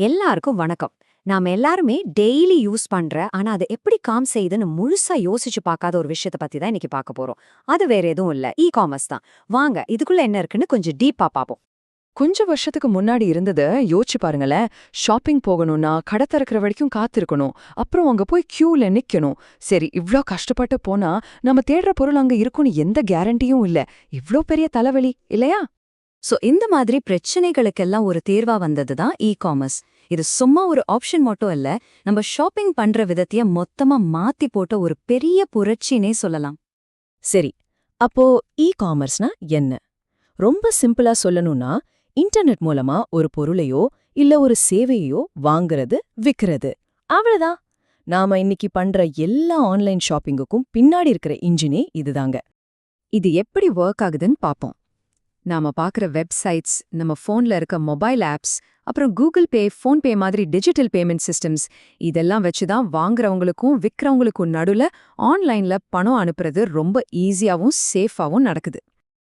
எல்லாருக்கும் வணக்கம். நாம எல்லாருமே டெய்லி யூஸ் பண்ற ஆனா அதை எப்படி காம் செய்யுதுன்னு முழுசா யோசிச்சு பார்க்காத ஒரு விஷயத்தை பத்தி தான் இன்னைக்கு பார்க்க போறோம். அது வேற எதுவும் இல்ல, காமர்ஸ் தான். வாங்க இதுக்குள்ள என்ன இருக்குன்னு கொஞ்சம் டீப்பா பார்ப்போம். கொஞ்சம் வருஷத்துக்கு முன்னாடி இருந்தத யோசிச்சு பாருங்களேன். ஷாப்பிங் போகணும்னா கடை திறக்கிற வரைக்கும் காத்திருக்கணும். அப்புறம் அங்க போய் கியூல நிக்கணும். சரி, இவ்ளோ கஷ்டப்பட்டு போனா நம்ம தேடுற பொருள் அங்க இருக்கும்னு எந்த கேரண்டியும் இல்ல. இவ்ளோ பெரிய தலைவலி இல்லையா? சோ இந்த மாதிரி பிரச்சனைகளுக்கெல்லாம் ஒரு தேர்வா வந்தது தான் காமர்ஸ். இது சும்மா ஒரு ஆப்ஷன் மட்டும் இல்ல, நம்ம ஷாப்பிங் பண்ற விதத்தைய மொத்தமா மாத்தி போட்ட ஒரு பெரிய புரட்சினே சொல்லலாம். சரி, அப்போ காமர்ஸ்னா என்ன? ரொம்ப சிம்பிளா சொல்லணும்னா, இன்டர்நெட் மூலமா ஒரு பொருளையோ இல்ல ஒரு சேவையோ வாங்குறது, விக்கிறது, அவ்வளவுதான். நாம இன்னைக்கு பண்ற எல்லா ஆன்லைன் ஷாப்பிங்குக்கும் பின்னாடி இருக்கிற இன்ஜினே இதுதாங்க. இது எப்படி ஒர்க் ஆகுதுன்னு பாப்போம். நாம பாக்குற வெப்சைட்ஸ், நம்ம போன்ல இருக்க மொபைல் ஆப்ஸ், அப்புறம் கூகுள் பே, போன்பே மாதிரி டிஜிட்டல் பேமெண்ட் சிஸ்டம்ஸ், இதெல்லாம் வச்சுதான் வாங்குறவங்களுக்கும் விக்கிறவங்களுக்கும் நடுல ஆன்லைன்ல பணம் அனுப்புறது ரொம்ப ஈஸியாவும் சேஃபாவும் நடக்குது.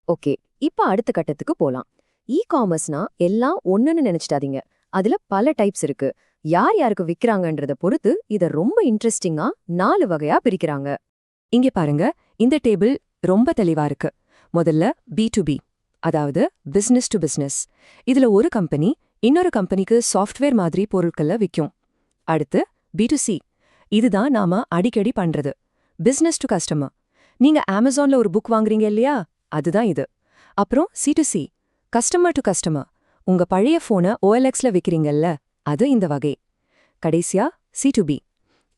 ஓகே, இப்ப அடுத்த கட்டத்துக்கு போலாம். காமர்ஸ்னா எல்லாம் ஒண்ணுன்னு நினைச்சிட்டாதீங்க. அதுல பல டைப்ஸ் இருக்கு. யார் யாருக்கு விக்கிறாங்கன்றத பொறுத்து இத ரொம்ப இன்ட்ரெஸ்டிங்கா 4 வகையா பிரிக்கிறாங்க. இங்க பாருங்க, இந்த டேபிள் ரொம்ப தெளிவா இருக்கு. முதல்ல B2B, அதாவது பிசினஸ் டு பிசினஸ். இதுல ஒரு கம்பெனி இன்னொரு கம்பெனிக்கு சாஃப்ட்வேர் மாதிரி பொருட்களை விற்கும். அடுத்து B2C, இதுதான் நாம அடிக்கடி பண்றது, பிசினஸ் டு கஸ்டமர். நீங்க அமேசான்ல ஒரு புக் வாங்குறீங்க இல்லையா, அதுதான் இது. அப்புறம் C2C, கஸ்டமர் டு கஸ்டமர். உங்க பழைய போனை OLXல விக்கிறீங்கல்ல, அது இந்த வகை. கடைசியா C2B,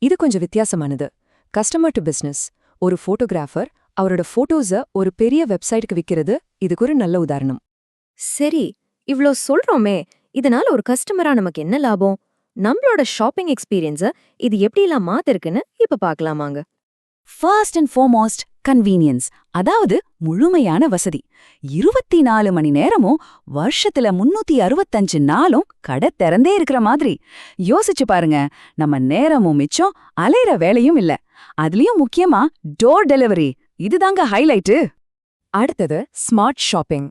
இது கொஞ்சம் வித்தியாசமானது, கஸ்டமர் டு பிசினஸ். ஒரு போட்டோகிராஃபர் அவரோட போட்டோஸ ஒரு பெரிய வெப்சைட்டுக்கு விக்கிறது இதுக்கு ஒரு நல்ல உதாரணம். சரி, இவ்ளோ சொல்றோமே, இதனால ஒரு கஸ்டமரா நமக்கு என்ன லாபம்? நம்மளோட ஷாப்பிங் எக்ஸ்பீரியன்ஸ இது எப்படிலாம் மாத்திருக்குன்னு இப்ப பார்க்கலாமாங்க. ஃபர்ஸ்ட் அண்ட் ஃபார்மோஸ்ட் கன்வீனியன்ஸ், அதாவது முழுமையான வசதி. 24 மணி நேரமும் வருஷத்துல 365 நாளும் கடை திறந்தே இருக்கிற மாதிரி. யோசிச்சு பாருங்க, நம்ம நேரமும் மிச்சம், அலையிற வேலையும் இல்ல. அதுலயும் முக்கியமா டோர் டெலிவரி, இதுதாங்க ஹைலைட்டு. அடுத்தது ஸ்மார்ட் ஷாப்பிங்.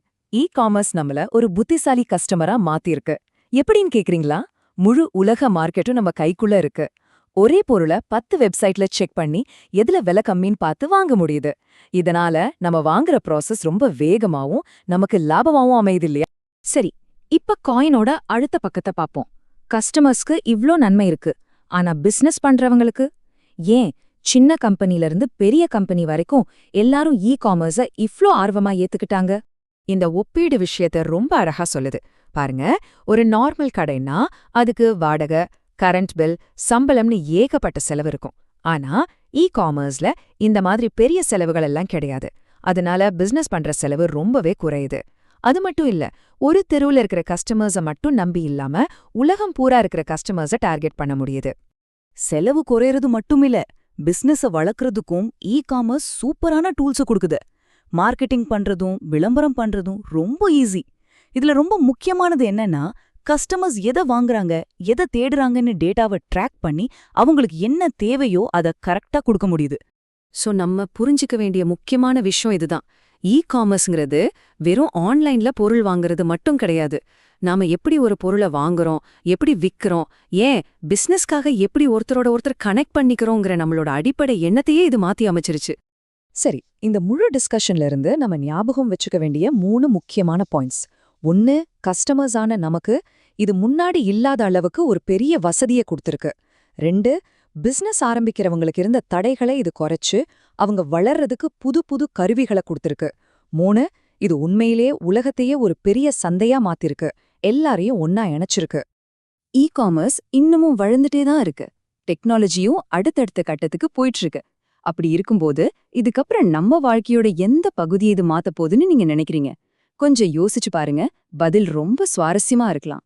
காமர்ஸ் நம்மள ஒரு புத்திசாலி கஸ்டமரா மாத்திருக்கு. எப்படின்னு கேக்குறீங்களா? முழு உலக மார்க்கெட்டும் நம்ம கைக்குள்ள இருக்கு. ஒரே பொருளை 10 வெப்சைட்ல செக் பண்ணி எதுல விலை கம்மின்னு பார்த்து வாங்க முடியுது. இதனால நம்ம வாங்குற ப்ராசஸ் ரொம்ப வேகமாவும் நமக்கு லாபமாவும் அமையுது இல்லையா? சரி, இப்ப காயினோட அடுத்த பக்கத்தை பாப்போம். கஸ்டமர்ஸ்க்கு இவ்ளோ நன்மை இருக்கு, ஆனா பிசினஸ் பண்றவங்களுக்கு ஏன் சின்ன கம்பெனில இருந்து பெரிய கம்பெனி வரைக்கும் எல்லாரும் காமர்ஸ இவ்ளோ ஆர்வமா ஏத்துக்கிட்டாங்க? இந்த ஒப்பீடு விஷயத்த ரொம்ப அழகா சொல்லுது. பாருங்க, ஒரு நார்மல் கடைன்னா அதுக்கு வாடகை, கரண்ட் பில், சம்பளம்னு ஏகப்பட்ட செலவு இருக்கும். ஆனா காமர்ஸ்ல இந்த மாதிரி பெரிய செலவுகள் எல்லாம் கிடையாது. அதனால பிசினஸ் பண்ற செலவு ரொம்பவே குறையுது. அது மட்டும் இல்ல, ஒரு தெருவுல இருக்கிற கஸ்டமர்ஸ மட்டும் நம்பி இல்லாம உலகம் பூரா இருக்கிற கஸ்டமர்ஸ டார்கெட் பண்ண முடியுது. செலவு குறையறது மட்டுமில்ல, பிசினஸ வளர்க்கறதுக்கும் காமர்ஸ் சூப்பரான டூல்ஸ கொடுக்குது. மார்க்கெட்டிங் பண்றதும் விளம்பரம் பண்றதும் ரொம்ப ஈஸி. இதுல ரொம்ப முக்கியமானது என்னன்னா, கஸ்டமர்ஸ் எதை வாங்குறாங்க, எதை தேடுறாங்கன்னு டேட்டாவை ட்ராக் பண்ணி அவங்களுக்கு என்ன தேவையோ அதை கரெக்டா கொடுக்க முடியுது. சோ நம்ம புரிஞ்சுக்க வேண்டிய முக்கியமான விஷயம் இதுதான். காமர்ஸ்ங்கிறது வெறும் ஆன்லைன்ல பொருள் வாங்குறது மட்டும் கிடையாது. நாம எப்படி ஒரு பொருளை வாங்குறோம், எப்படி விக்கிறோம், ஏன் பிசினஸ்க்காக எப்படி ஒருத்தரோட ஒருத்தர் கனெக்ட் பண்ணிக்கிறோங்கிற நம்மளோட அடிப்படை எண்ணத்தையே இது மாத்தி அமைச்சிருச்சு. சரி, இந்த முழு டிஸ்கஷன்ல இருந்து நம்ம ஞாபகம் வச்சுக்க வேண்டிய 3 முக்கியமான பாயிண்ட்ஸ். 1, கஸ்டமர்ஸான நமக்கு இது முன்னாடி இல்லாத அளவுக்கு ஒரு பெரிய வசதியை கொடுத்திருக்கு. 2, பிசினஸ் ஆரம்பிக்கிறவங்களுக்கு இருந்த தடைகளை இது குறைச்சு அவங்க வளர்றதுக்கு புது புது கருவிகளை கொடுத்திருக்கு. 3, இது உண்மையிலே உலகத்தையே ஒரு பெரிய சந்தையா மாத்திருக்கு, எல்லாரையும் ஒன்னா இணைச்சிருக்கு. காமர்ஸ் இன்னமும் வளர்ந்துட்டே தான் இருக்கு, டெக்னாலஜியும் அடுத்தடுத்த கட்டத்துக்கு போயிட்டு இருக்கு. அப்படி இருக்கும்போது இதுக்கப்புறம் நம்ம வாழ்க்கையோட எந்த பகுதியை இது மாத்த போகுதுன்னு நீங்க நினைக்கிறீங்க? கொஞ்சம் யோசிச்சு பாருங்க, பதில் ரொம்ப சுவாரஸ்யமா இருக்கலாம்.